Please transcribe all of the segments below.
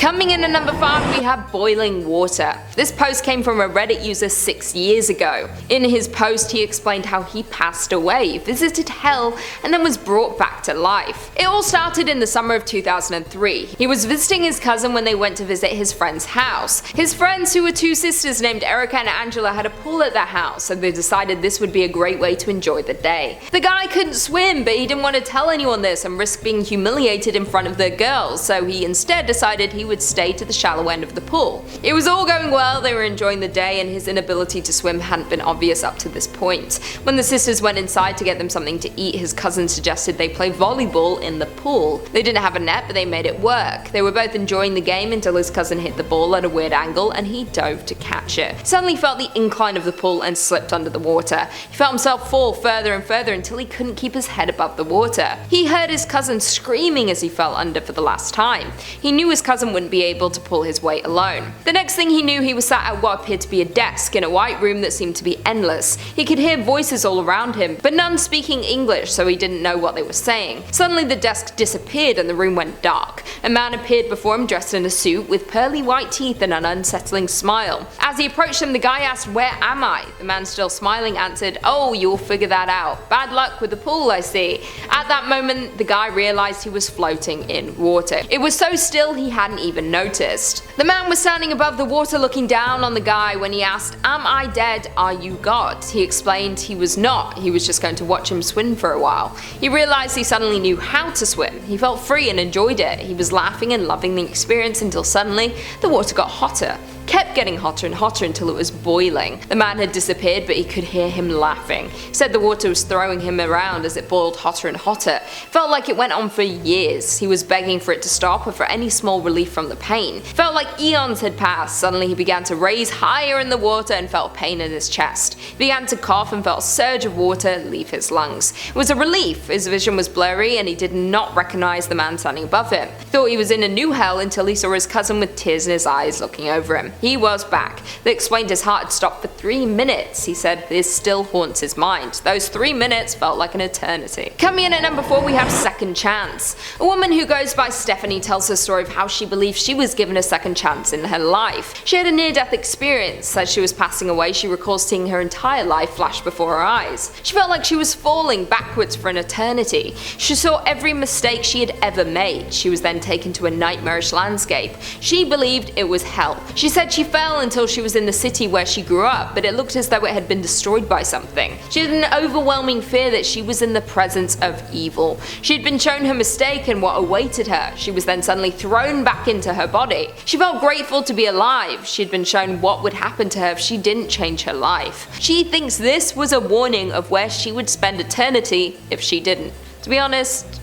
Coming in at number 5, we have boiling water. This post came from a Reddit user 6 years ago. In his post, he explained how he passed away, visited hell, and then was brought back to life. It all started in the summer of 2003. He was visiting his cousin when they went to visit his friend's house. His friends, who were 2 sisters named Erica and Angela, had a pool at their house, so they decided this would be a great way to enjoy the day. The guy couldn't swim, but he didn't want to tell anyone this and risk being humiliated in front of the girls, so he instead decided he would stay to the shallow end of the pool. It was all going well, they were enjoying the day, and his inability to swim hadn't been obvious up to this point. When the sisters went inside to get them something to eat, his cousin suggested they play volleyball in the pool. They didn't have a net, but they made it work. They were both enjoying the game until his cousin hit the ball at a weird angle and he dove to catch it. Suddenly felt the incline of the pool and slipped under the water. He felt himself fall further and further until he couldn't keep his head above the water. He heard his cousin screaming as he fell under for the last time. He knew his cousin wouldn't be able to pull his weight alone. The next thing he knew, he was sat at what appeared to be a desk in a white room that seemed to be endless. He could hear voices all around him, but none speaking English, so he didn't know what they were saying. Suddenly the desk disappeared and the room went dark. A man appeared before him dressed in a suit with pearly white teeth and an unsettling smile. As he approached him, the guy asked, "Where am I?" The man, still smiling, answered, "Oh, you'll figure that out. Bad luck with the pool, I see." At that moment, the guy realized he was floating in water. It was so still he hadn't even noticed. The man was standing above the water looking down on the guy when he asked, "Am I dead? Are you God?" He explained he was not, he was just going to watch him swim for a while. He realized he suddenly knew how to swim. He felt free and enjoyed it. He was laughing and loving the experience until suddenly the water got hotter. Kept getting hotter and hotter until it was boiling. The man had disappeared, but he could hear him laughing. He said the water was throwing him around as it boiled hotter and hotter. Felt like it went on for years. He was begging for it to stop or for any small relief from the pain. Felt like eons had passed. Suddenly he began to raise higher in the water and felt pain in his chest. He began to cough and felt a surge of water leave his lungs. It was a relief. His vision was blurry and he did not recognize the man standing above him. He thought he was in a new hell until he saw his cousin with tears in his eyes looking over him. He was back. They explained his heart had stopped for 3 minutes. He said this still haunts his mind. Those 3 minutes felt like an eternity. Coming in at number 4, we have Second Chance. A woman who goes by Stephanie tells her story of how she believes she was given a second chance in her life. She had a near-death experience. As she was passing away, she recalls seeing her entire life flash before her eyes. She felt like she was falling backwards for an eternity. She saw every mistake she had ever made. She was then taken to a nightmarish landscape. She believed it was hell. She said she fell until she was in the city where she grew up, but it looked as though it had been destroyed by something. She had an overwhelming fear that she was in the presence of evil. She had been shown her mistake and what awaited her. She was then suddenly thrown back into her body. She felt grateful to be alive. She had been shown what would happen to her if she didn't change her life. She thinks this was a warning of where she would spend eternity if she didn't. To be honest,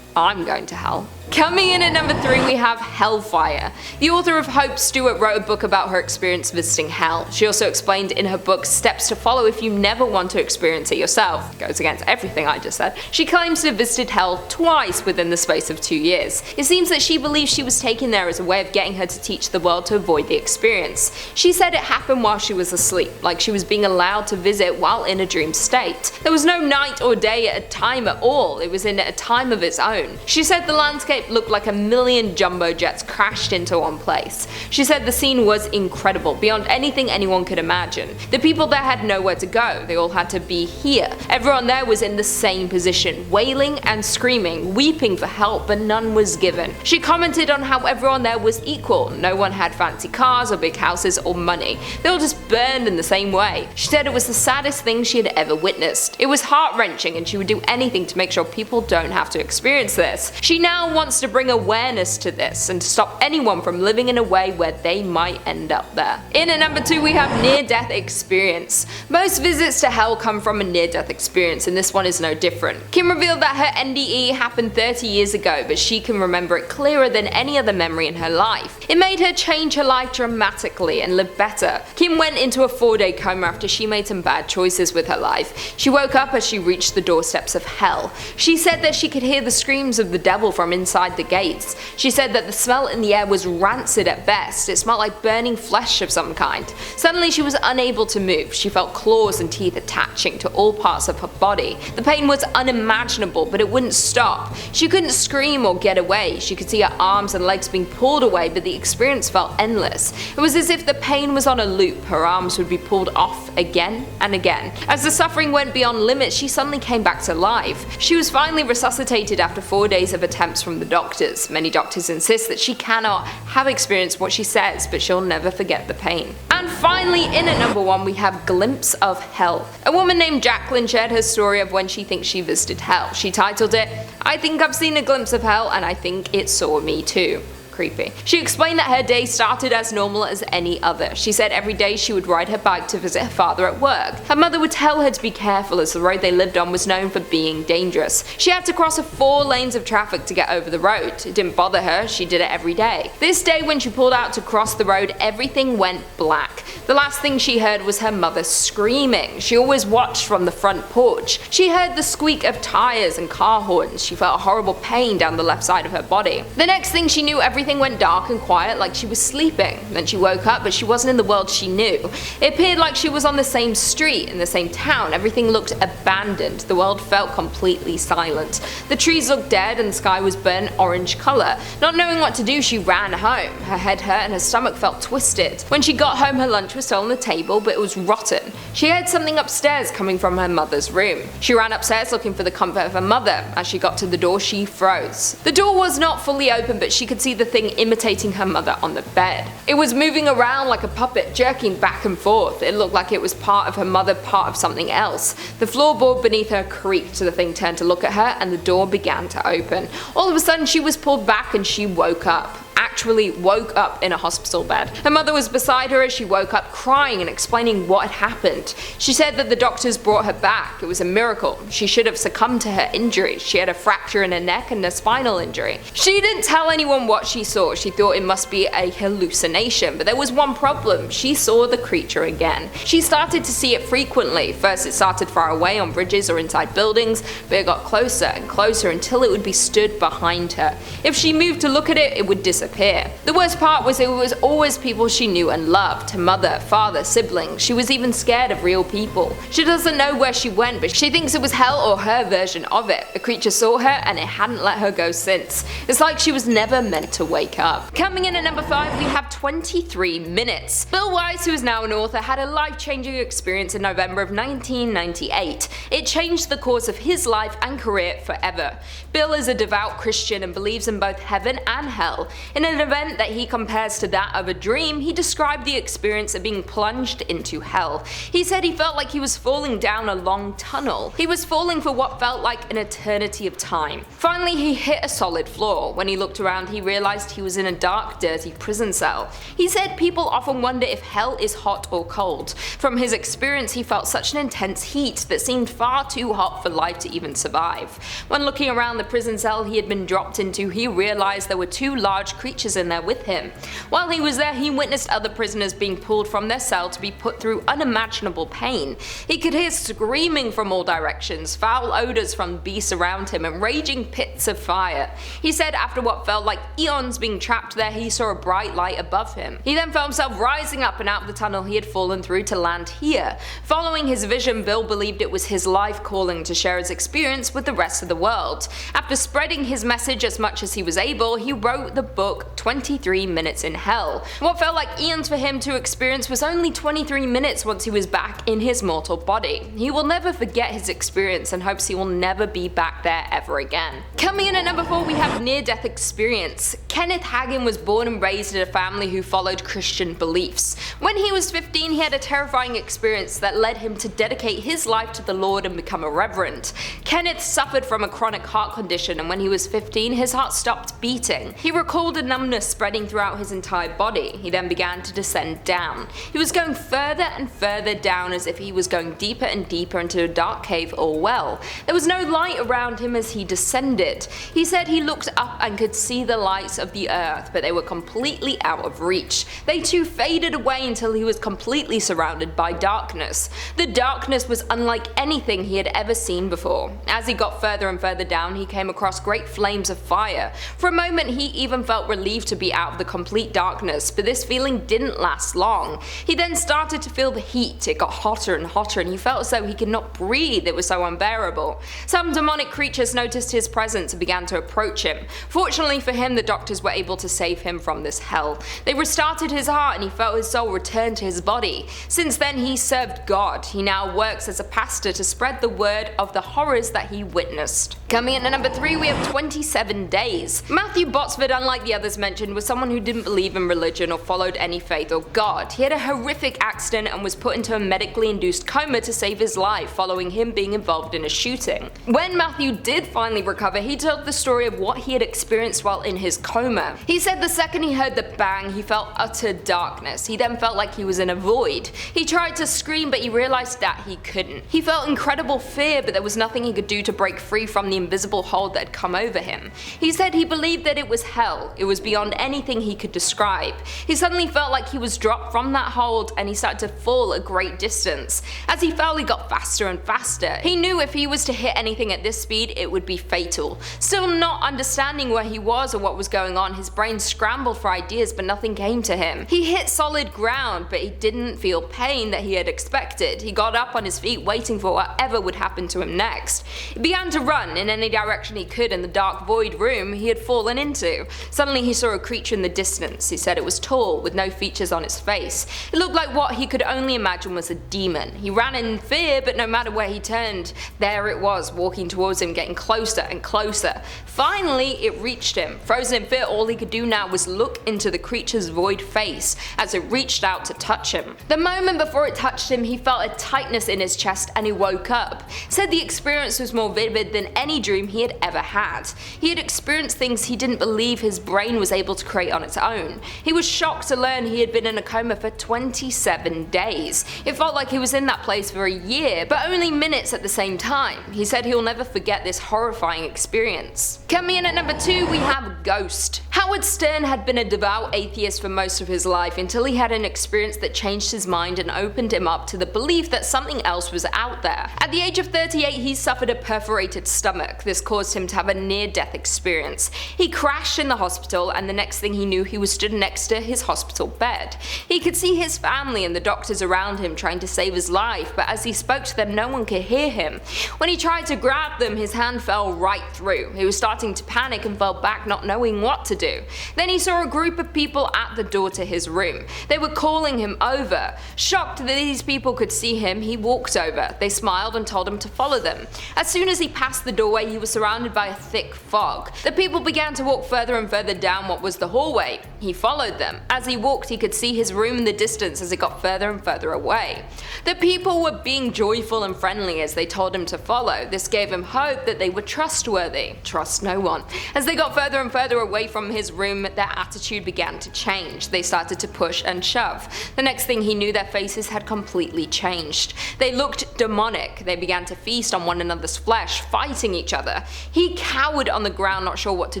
I'm going to hell. Coming in at number 3, we have Hellfire. The author of Hope, Stewart, wrote a book about her experience visiting hell. She also explained in her book steps to follow if you never want to experience it yourself. Goes against everything I just said. She claims to have visited hell twice within the space of 2 years. It seems that she believes she was taken there as a way of getting her to teach the world to avoid the experience. She said it happened while she was asleep, like she was being allowed to visit while in a dream state. There was no night or day at a time at all. It was in a time of its own. She said the landscape looked like a million jumbo jets crashed into one place. She said the scene was incredible, beyond anything anyone could imagine. The people there had nowhere to go, they all had to be here. Everyone there was in the same position, wailing and screaming, weeping for help, but none was given. She commented on how everyone there was equal. No one had fancy cars or big houses or money. They all just burned in the same way. She said it was the saddest thing she had ever witnessed. It was heart-wrenching and she would do anything to make sure people don't have to experience this. She now wants to bring awareness to this and to stop anyone from living in a way where they might end up there. In at number 2, we have near-death experience. Most visits to hell come from a near-death experience, and this one is no different. Kim revealed that her NDE happened 30 years ago, but she can remember it clearer than any other memory in her life. It made her change her life dramatically and live better. Kim went into a 4-day coma after she made some bad choices with her life. She woke up as she reached the doorsteps of hell. She said that she could hear the screams of the devil from inside inside the gates. She said that the smell in the air was rancid at best. It smelled like burning flesh of some kind. Suddenly she was unable to move. She felt claws and teeth attaching to all parts of her body. The pain was unimaginable, but it wouldn't stop. She couldn't scream or get away. She could see her arms and legs being pulled away, but the experience felt endless. It was as if the pain was on a loop. Her arms would be pulled off again and again. As the suffering went beyond limits, she suddenly came back to life. She was finally resuscitated after 4 days of attempts from the doctors. Many doctors insist that she cannot have experienced what she says, but she'll never forget the pain. And finally, in at number 1, we have Glimpse of Hell. A woman named Jacqueline shared her story of when she thinks she visited hell. She titled it, "I think I've seen a glimpse of hell and I think it saw me too." Creepy. She explained that her day started as normal as any other. She said every day she would ride her bike to visit her father at work. Her mother would tell her to be careful as the road they lived on was known for being dangerous. She had to cross 4 lanes of traffic to get over the road. It didn't bother her, she did it every day. This day when she pulled out to cross the road, everything went black. The last thing she heard was her mother screaming. She always watched from the front porch. She heard the squeak of tires and car horns. She felt a horrible pain down the left side of her body. The next thing she knew, everything went dark and quiet like she was sleeping. Then she woke up, but she wasn't in the world she knew. It appeared like she was on the same street, in the same town. Everything looked abandoned. The world felt completely silent. The trees looked dead and the sky was burnt orange color. Not knowing what to do, she ran home. Her head hurt and her stomach felt twisted. When she got home, her lunch was still on the table, but it was rotten. She heard something upstairs coming from her mother's room. She ran upstairs looking for the comfort of her mother. As she got to the door, she froze. The door was not fully open, but she could see the thing imitating her mother on the bed. It was moving around like a puppet, jerking back and forth. It looked like it was part of her mother, part of something else. The floorboard beneath her creaked. The thing turned to look at her and the door began to open. All of a sudden she was pulled back and she woke up. Actually woke up in a hospital bed. Her mother was beside her as she woke up, crying and explaining what had happened. She said that the doctors brought her back. It was a miracle. She should have succumbed to her injuries. She had a fracture in her neck and a spinal injury. She didn't tell anyone what she saw. She thought it must be a hallucination, but there was one problem. She saw the creature again. She started to see it frequently. First it started far away on bridges or inside buildings, but it got closer and closer until it would be stood behind her. If she moved to look at it, it would disappear. The worst part was it was always people she knew and loved, her mother, father, siblings. She was even scared of real people. She doesn't know where she went, but she thinks it was hell or her version of it. The creature saw her and it hadn't let her go since. It's like she was never meant to wake up. Coming in at number 5, we have 23 Minutes. Bill Wise, who is now an author, had a life-changing experience in November of 1998. It changed the course of his life and career forever. Bill is a devout Christian and believes in both heaven and hell. In an event that he compares to that of a dream, he described the experience of being plunged into hell. He said he felt like he was falling down a long tunnel. He was falling for what felt like an eternity of time. Finally, he hit a solid floor. When he looked around, he realized he was in a dark, dirty prison cell. He said people often wonder if hell is hot or cold. From his experience, he felt such an intense heat that seemed far too hot for life to even survive. When looking around the prison cell he had been dropped into, he realized there were 2 large creatures in there with him. While he was there, he witnessed other prisoners being pulled from their cell to be put through unimaginable pain. He could hear screaming from all directions, foul odors from beasts around him, and raging pits of fire. He said after what felt like eons being trapped there, he saw a bright light above him. He then felt himself rising up and out of the tunnel he had fallen through to land here. Following his vision, Bill believed it was his life calling to share his experience with the rest of the world. After spreading his message as much as he was able, he wrote the book 23 Minutes in Hell. What felt like eons for him to experience was only 23 minutes once he was back in his mortal body. He will never forget his experience and hopes he will never be back there ever again. Coming in at number 4, we have near-death experience. Kenneth Hagin was born and raised in a family who followed Christian beliefs. When he was 15, he had a terrifying experience that led him to dedicate his life to the Lord and become a reverend. Kenneth suffered from a chronic heart condition, and when he was 15, his heart stopped beating. He recalled a numbness spreading throughout his entire body. He then began to descend down. He was going further and further down as if he was going deeper and deeper into a dark cave or well. There was no light around him as he descended. He said he looked up and could see the lights of the earth, but they were completely out of reach. They too faded away until he was completely surrounded by darkness. The darkness was unlike anything he had ever seen before. As he got further and further down, he came across great flames of fire. For a moment he even felt relieved to be out of the complete darkness, but this feeling didn't last long. He then started to feel the heat. It got hotter and hotter and he felt as though he could not breathe. It was so unbearable. Some demonic creatures noticed his presence and began to approach him. Fortunately for him, the doctors were able to save him from this hell. They restarted his heart and he felt his soul return to his body. Since then he served God. He now works as a pastor to spread the word of the horrors that he witnessed. Coming in at number 3, we have 27 Days. Matthew Botsford, unlike the others mentioned, was someone who didn't believe in religion or followed any faith or God. He had a horrific accident and was put into a medically induced coma to save his life following him being involved in a shooting. When Matthew did finally recover, he told the story of what he had experienced while in his coma. He said the second he heard the bang, he felt utter darkness. He then felt like he was in a void. He tried to scream, but he realized that he couldn't. He felt incredible fear, but there was nothing he could do to break free from the invisible hold that had come over him. He said he believed that it was hell. It was beyond anything he could describe. He suddenly felt like he was dropped from that hold and he started to fall a great distance. As he fell, he got faster and faster. He knew if he was to hit anything at this speed, it would be fatal. Still not understanding where he was or what was going on, his brain scrambled for ideas, but nothing came to him. He hit solid ground, but he didn't feel pain that he had expected. He got up on his feet, waiting for whatever would happen to him next. He began to run in any direction he could in the dark void room he had fallen into. Suddenly he saw a creature in the distance. He said it was tall, with no features on its face. It looked like what he could only imagine was a demon. He ran in fear, but no matter where he turned, there it was, walking towards him, getting closer and closer. Finally, it reached him. Frozen in fear, all he could do now was look into the creature's void face as it reached out to touch him. The moment before it touched him, he felt a tightness in his chest and he woke up. Said the experience was more vivid than any dream he had ever had. He had experienced things he didn't believe his brain was able to create on its own. He was shocked to learn he had been in a coma for 27 days. It felt like he was in that place for a year, but only minutes at the same time. He said he'll never forget this horrifying experience. Coming in at number 2, we have Ghost. Howard Stern had been a devout atheist for most of his life until he had an experience that changed his mind and opened him up to the belief that something else was out there. At the age of 38, he suffered a perforated stomach. This caused him to have a near-death experience. He crashed in the hospital, and the next thing he knew, he was stood next to his hospital bed. He could see his family and the doctors around him trying to save his life, but as he spoke to them, no one could hear him. When he tried to grab them, his hand fell right through. He was starting to panic and fell back, not knowing what to do. Then he saw a group of people at the door to his room. They were calling him over. Shocked that these people could see him, he walked over. They smiled and told him to follow them. As soon as he passed the doorway, he was surrounded by a thick fog. The people began to walk further and further down what was the hallway. He followed them. As he walked, he could see his room in the distance as it got further and further away. The people were being joyful and friendly as they told him to follow. This gave him hope that they were trustworthy. Trust no one. As they got further and further away from his room, their attitude began to change. They started to push and shove. The next thing he knew, their faces had completely changed. They looked demonic. They began to feast on one another's flesh, fighting each other. He cowered on the ground, not sure what to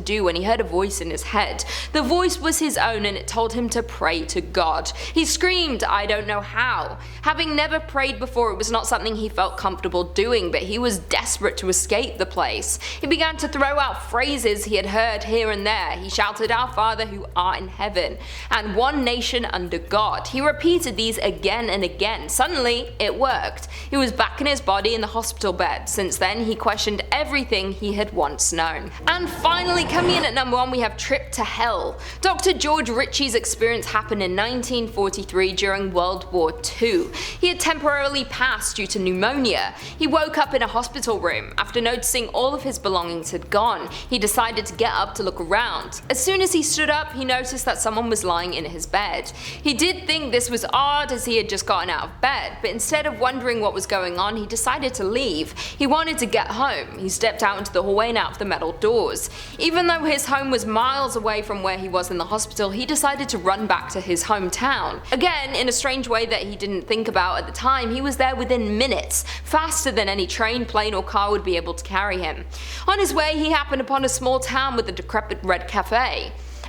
do, when he heard a voice in his head. The voice was his own and it told him to pray to God. He screamed, "I don't know how." Having never prayed before, it was not something he felt comfortable doing, but he was desperate to escape the place. He began to throw out phrases he had heard here and there. He shouted, "Our Father who art in heaven," and "one nation under God." He repeated these again and again. Suddenly, it worked. He was back in his body in the hospital bed. Since then, he questioned everything he had once known. And finally, coming in at number 1, we have Trip to Hell. Dr. George Ritchie's experience happened in 1943 during World War II. He had temporarily passed due to pneumonia. He woke up in a hospital room. After noticing all of his belongings had gone, he decided to get up to look around. As soon as he stood up, he noticed that someone was lying in his bed. He did think this was odd as he had just gotten out of bed, but instead of wondering what was going on, he decided to leave. He wanted to get home. He stepped out into the hallway and out of the metal doors. Even though his home was miles away from where he was in the hospital, he decided to run back to his hometown. Again, in a strange way that he didn't think about at the time, he was there within minutes, faster than any train, plane or car would be able to carry him. On his way, he happened upon a small town with a decrepit red cafe.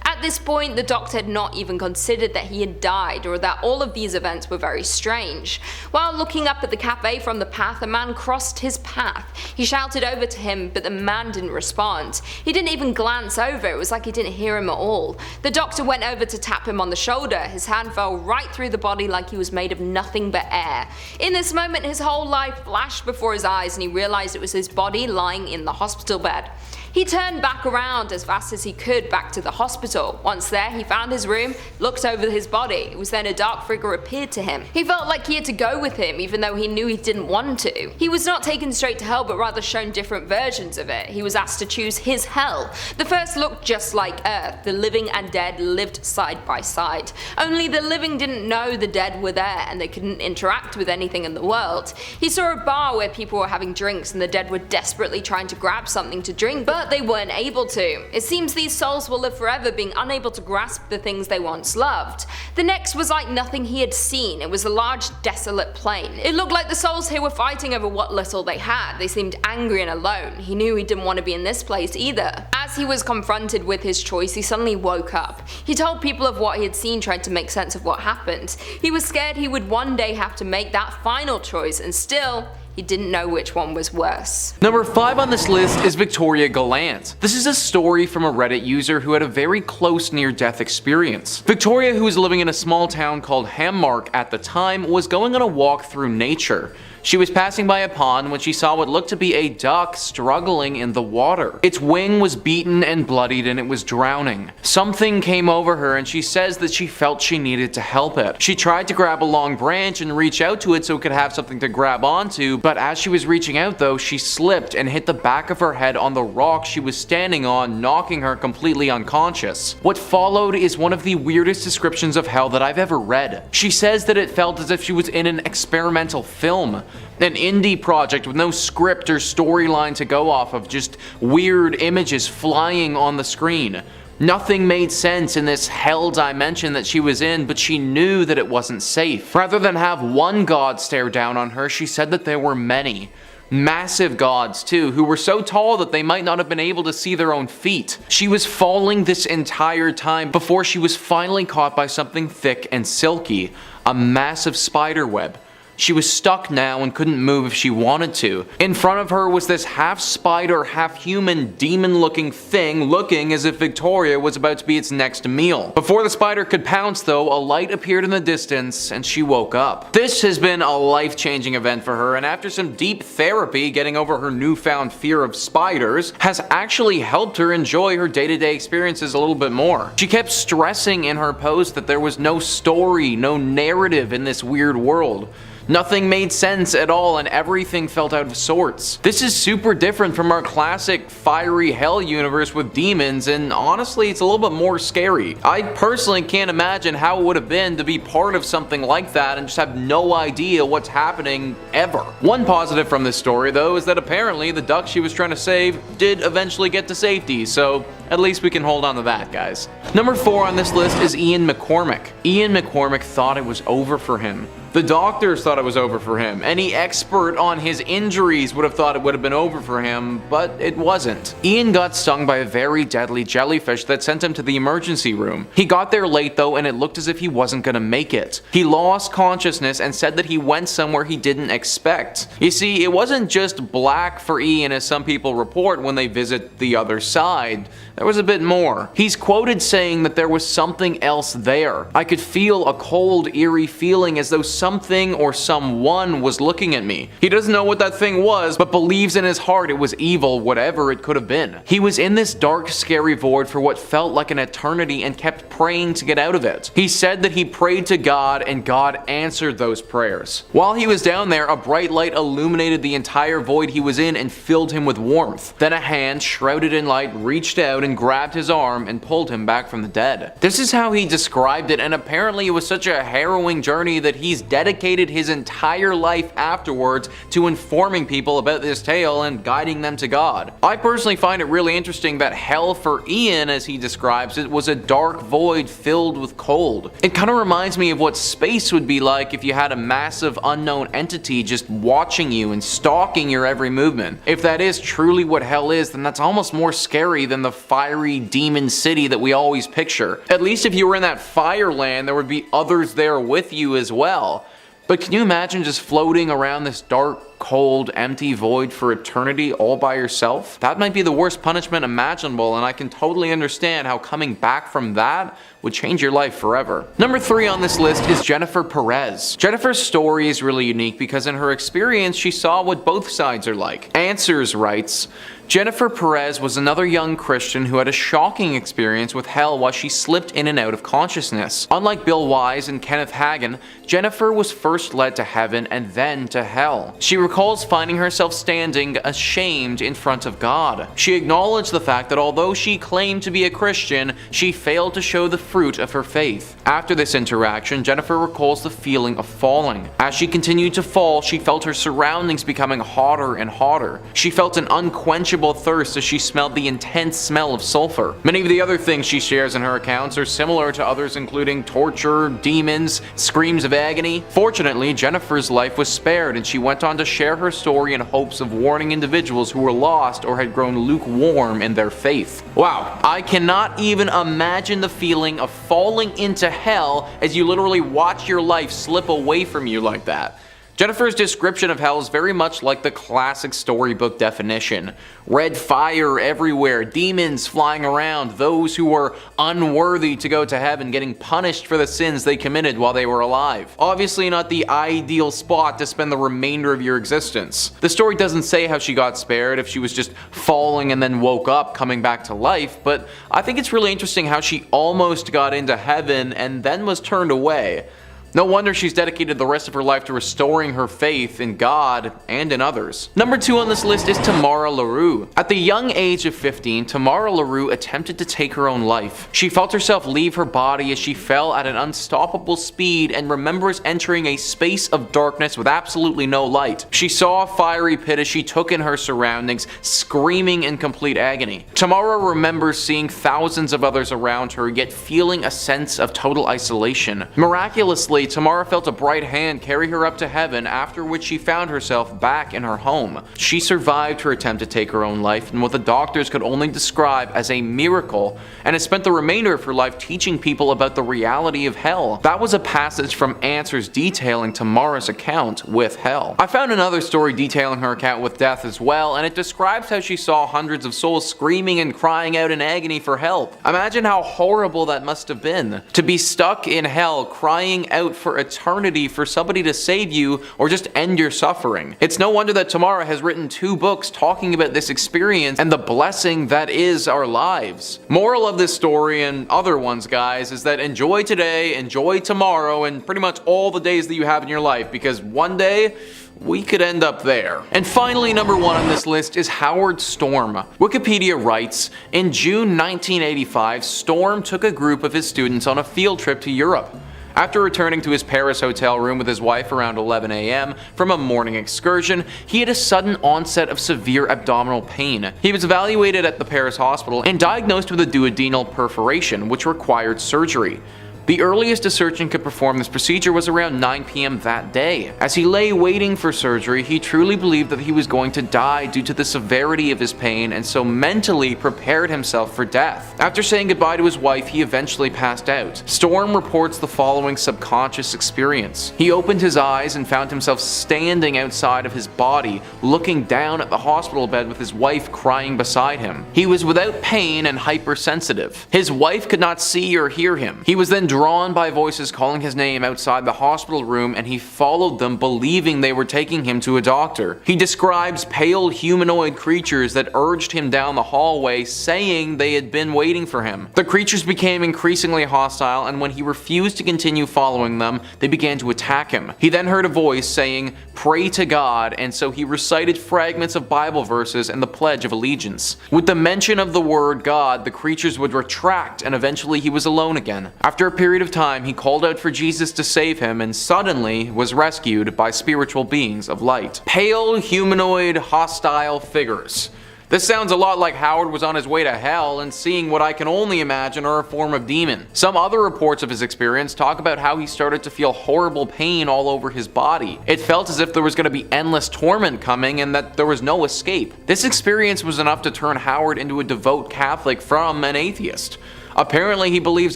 At this point, the doctor had not even considered that he had died or that all of these events were very strange. While looking up at the cafe from the path, a man crossed his path. He shouted over to him, but the man didn't respond. He didn't even glance over, it was like he didn't hear him at all. The doctor went over to tap him on the shoulder. His hand fell right through the body like he was made of nothing but air. In this moment, his whole life flashed before his eyes and he realized it was his body lying in the hospital bed. He turned back around as fast as he could back to the hospital. Once there, he found his room, looked over his body. It was then a dark figure appeared to him. He felt like he had to go with him even though he knew he didn't want to. He was not taken straight to hell but rather shown different versions of it. He was asked to choose his hell. The first looked just like Earth. The living and dead lived side by side. Only the living didn't know the dead were there and they couldn't interact with anything in the world. He saw a bar where people were having drinks and the dead were desperately trying to grab something to drink, but they weren't able to. It seems these souls will live forever being unable to grasp the things they once loved. The next was like nothing he had seen. It was a large desolate plain. It looked like the souls here were fighting over what little they had. They seemed angry and alone. He knew he didn't want to be in this place either. As he was confronted with his choice, he suddenly woke up. He told people of what he had seen, tried to make sense of what happened. He was scared he would one day have to make that final choice, and still, he didn't know which one was worse. Number 5 on this list is Victoria Gallant. This is a story from a Reddit user who had a very close near-death experience. Victoria, who was living in a small town called Hammark at the time, was going on a walk through nature. She was passing by a pond when she saw what looked to be a duck struggling in the water. Its wing was beaten and bloodied and it was drowning. Something came over her and she says that she felt she needed to help it. She tried to grab a long branch and reach out to it so it could have something to grab onto, but as she was reaching out though, she slipped and hit the back of her head on the rock she was standing on, knocking her completely unconscious. What followed is one of the weirdest descriptions of hell that I've ever read. She says that it felt as if she was in an experimental film. An indie project with no script or storyline to go off of, just weird images flying on the screen. Nothing made sense in this hell dimension that she was in, but she knew that it wasn't safe. Rather than have one god stare down on her, she said that there were many. Massive gods too, who were so tall that they might not have been able to see their own feet. She was falling this entire time before she was finally caught by something thick and silky, a massive spider web. She was stuck now and couldn't move if she wanted to. In front of her was this half spider, half human, demon looking thing looking as if Victoria was about to be its next meal. Before the spider could pounce though, a light appeared in the distance and she woke up. This has been a life-changing event for her, and after some deep therapy, getting over her newfound fear of spiders has actually helped her enjoy her day-to-day experiences a little bit more. She kept stressing in her post that there was no story, no narrative in this weird world. Nothing made sense at all and everything felt out of sorts. This is super different from our classic fiery hell universe with demons, and honestly it's a little bit more scary. I personally can't imagine how it would have been to be part of something like that and just have no idea what's happening ever. One positive from this story though is that apparently the duck she was trying to save did eventually get to safety, so at least we can hold on to that, guys. Number 4 on this list is Ian McCormack. Ian McCormack thought it was over for him. The doctors thought it was over for him. Any expert on his injuries would have thought it would have been over for him, but it wasn't. Ian got stung by a very deadly jellyfish that sent him to the emergency room. He got there late though, and it looked as if he wasn't gonna make it. He lost consciousness and said that he went somewhere he didn't expect. You see, it wasn't just black for Ian as some people report when they visit the other side. There was a bit more. He's quoted saying that there was something else there. I could feel a cold, eerie feeling as though something or someone was looking at me. He doesn't know what that thing was, but believes in his heart it was evil, whatever it could have been. He was in this dark, scary void for what felt like an eternity and kept praying to get out of it. He said that he prayed to God and God answered those prayers. While he was down there, a bright light illuminated the entire void he was in and filled him with warmth. Then a hand, shrouded in light, reached out and then grabbed his arm and pulled him back from the dead. This is how he described it, and apparently it was such a harrowing journey that he's dedicated his entire life afterwards to informing people about this tale and guiding them to God. I personally find it really interesting that hell for Ian, as he describes it, was a dark void filled with cold. It kind of reminds me of what space would be like if you had a massive unknown entity just watching you and stalking your every movement. If that is truly what hell is, then that's almost more scary than the fiery demon city that we always picture. At least if you were in that fire land, there would be others there with you as well. But can you imagine just floating around this dark, cold, empty void for eternity all by yourself? That might be the worst punishment imaginable, and I can totally understand how coming back from that would change your life forever. Number 3 on this list is Jennifer Perez. Jennifer's story is really unique because in her experience, she saw what both sides are like. Answers writes, Jennifer Perez was another young Christian who had a shocking experience with hell while she slipped in and out of consciousness. Unlike Bill Wise and Kenneth Hagin, Jennifer was first led to heaven and then to hell. She recalls finding herself standing ashamed in front of God. She acknowledged the fact that although she claimed to be a Christian, she failed to show the fruit of her faith. After this interaction, Jennifer recalls the feeling of falling. As she continued to fall, she felt her surroundings becoming hotter and hotter. She felt an unquenchable thirst as she smelled the intense smell of sulfur. Many of the other things she shares in her accounts are similar to others, including torture, demons, screams of agony. Fortunately, Jennifer's life was spared, and she went on to share her story in hopes of warning individuals who were lost or had grown lukewarm in their faith. Wow, I cannot even imagine the feeling of falling into hell as you literally watch your life slip away from you like that. Jennifer's description of hell is very much like the classic storybook definition. Red fire everywhere, demons flying around, those who were unworthy to go to heaven getting punished for the sins they committed while they were alive. Obviously not the ideal spot to spend the remainder of your existence. The story doesn't say how she got spared, if she was just falling and then woke up coming back to life, but I think it's really interesting how she almost got into heaven and then was turned away. No wonder she's dedicated the rest of her life to restoring her faith in God and in others. Number 2 on this list is Tamara Laroux. At the young age of 15, Tamara Laroux attempted to take her own life. She felt herself leave her body as she fell at an unstoppable speed and remembers entering a space of darkness with absolutely no light. She saw a fiery pit as she took in her surroundings, screaming in complete agony. Tamara remembers seeing thousands of others around her, yet feeling a sense of total isolation. Miraculously, Tamara felt a bright hand carry her up to heaven, after which she found herself back in her home. She survived her attempt to take her own life in what the doctors could only describe as a miracle, and has spent the remainder of her life teaching people about the reality of hell. That was a passage from Answers detailing Tamara's account with hell. I found another story detailing her account with death as well, and it describes how she saw hundreds of souls screaming and crying out in agony for help. Imagine how horrible that must have been. To be stuck in hell, crying out for eternity for somebody to save you or just end your suffering. It's no wonder that Tamara has written 2 books talking about this experience and the blessing that is our lives. Moral of this story and other ones, guys, is that enjoy today, enjoy tomorrow, and pretty much all the days that you have in your life, because one day we could end up there. And finally, number 1 on this list is Howard Storm. Wikipedia writes, in June 1985, Storm took a group of his students on a field trip to Europe. After returning to his Paris hotel room with his wife around 11 a.m. from a morning excursion, he had a sudden onset of severe abdominal pain. He was evaluated at the Paris hospital and diagnosed with a duodenal perforation, which required surgery. The earliest a surgeon could perform this procedure was around 9 p.m. that day. As he lay waiting for surgery, he truly believed that he was going to die due to the severity of his pain, and so mentally prepared himself for death. After saying goodbye to his wife, he eventually passed out. Storm reports the following subconscious experience. He opened his eyes and found himself standing outside of his body, looking down at the hospital bed with his wife crying beside him. He was without pain and hypersensitive. His wife could not see or hear him. He was then drawn by voices calling his name outside the hospital room, and he followed them, believing they were taking him to a doctor. He describes pale humanoid creatures that urged him down the hallway, saying they had been waiting for him. The creatures became increasingly hostile, and when he refused to continue following them, they began to attack him. He then heard a voice saying, "Pray to God," and so he recited fragments of Bible verses and the Pledge of Allegiance. With the mention of the word God, the creatures would retract, and eventually he was alone again. After a period of time, he called out for Jesus to save him, and suddenly was rescued by spiritual beings of light. Pale, humanoid, hostile figures. This sounds a lot like Howard was on his way to hell and seeing what I can only imagine are a form of demon. Some other reports of his experience talk about how he started to feel horrible pain all over his body. It felt as if there was going to be endless torment coming and that there was no escape. This experience was enough to turn Howard into a devout Catholic from an atheist. Apparently he believes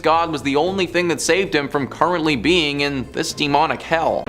God was the only thing that saved him from currently being in this demonic hell.